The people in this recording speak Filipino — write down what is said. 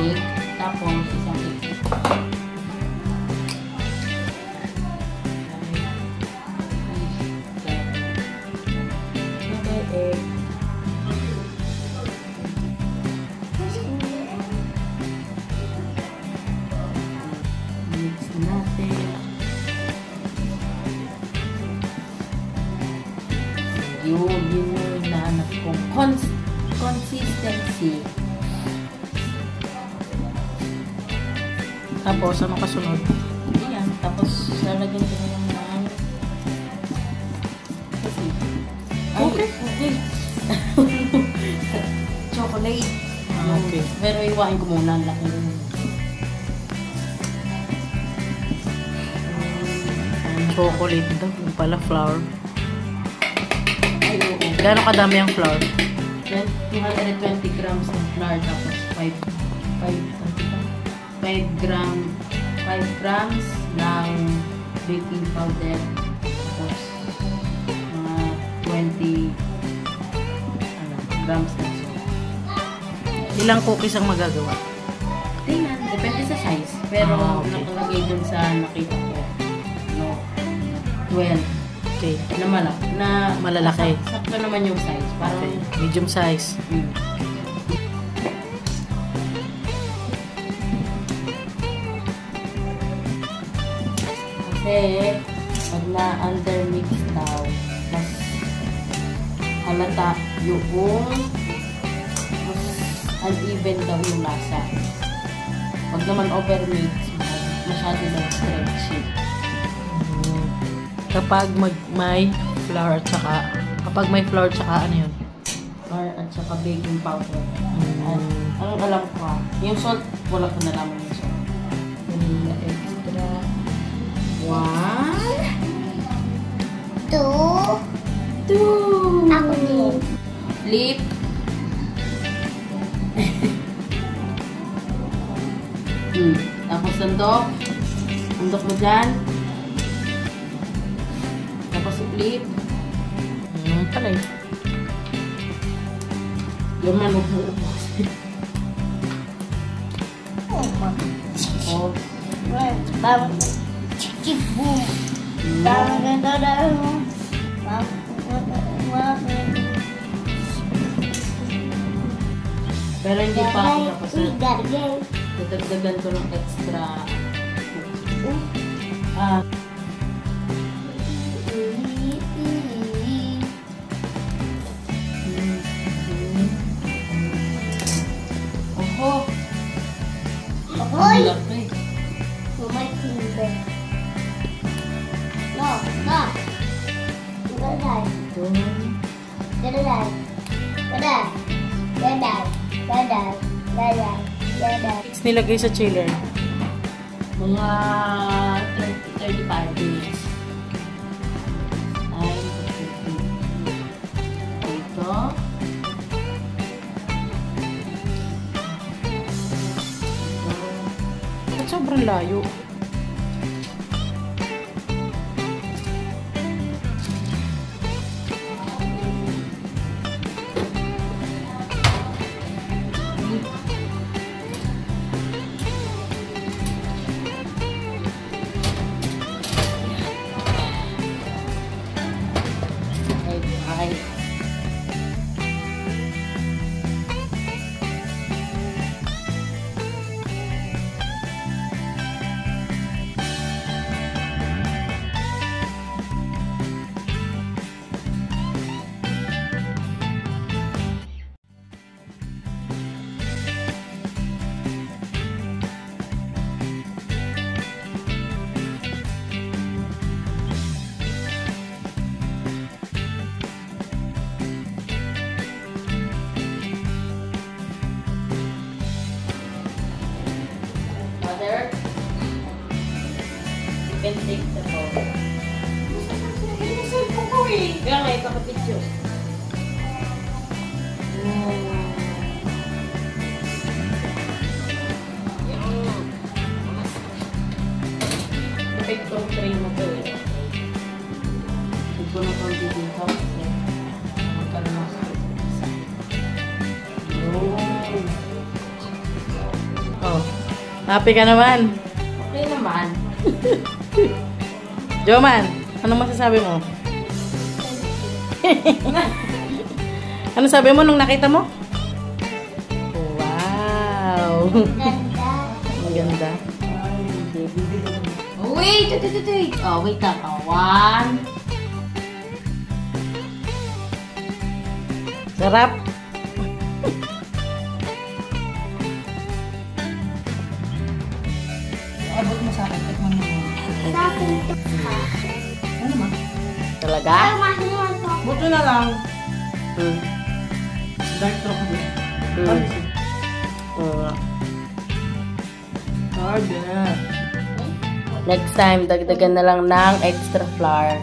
egg, tapos isang egg. Egg. Mix natin. Yun yung nahanap kong consistency. Tapos, ano kasunod? Ayan. Tapos, lalagyan ko na yung okay. Chocolate. Okay. Pero iwain ko muna ang laki. Chocolate daw. Yung pala, flour. Ay, oo. Gano'ng kadami ang flour? 220 grams ng flour. Tapos 5 grams ng baking powder. Tapos mga 20 grams na salt. Ilang cookies ang magagawa? Tingnan, depende sa size. Pero okay. nakalagay dun sa nakita ko, no, 12. Okay. Na Malalaki. Sakto naman yung size. Parang Okay. Medium size. Kasi, pag na-undermix daw, mas halata yung mas uneven daw yung lasa. Pag naman overmix, masyado daw stretchy. Kapag may flour at saka ano yun? Flour at saka baking powder. At ang alam ko, yung salt, wala ko nalaman yung salt. Vanilla extra. 1, 2. Ako din. Flip. Tapos sandok. Sandok mo dyan. Tapos i-flip. Pala eh. Yung manububos. Oh. Bang. Chiki boom. Bang. Pero hindi pa ako tapos dadagdagan ko ng extra. Oho! Ahoy! Ang laki. My finger. No. Gaday. Nilagay sa chiller. Mga 35 minutes. Ito. At sobrang layo. Ay. Mother, you can take the photo. Inusul po ko eh. Kaya nga, ipakapicture. Perfectong tray mo to eh. Huwag ko na kong dito kasi magkaroon ako sa isa. Happy ka naman. Okay naman. Joman, anong masasabi mo? Ano sabi mo nung nakita mo? Wow! Ganda. Ang ganda. Oh, wait. Oh, wait lang. Oh, 1. Sarap. Abot mo sa akin. Tikman mo. Sa akin to. Ano naman? Talaga? Ay, mahiwan to. Buto na lang. Hmm. Dark chocolate. Hmm. Oo. Harder. Next time, dagdagan na lang ng extra flour.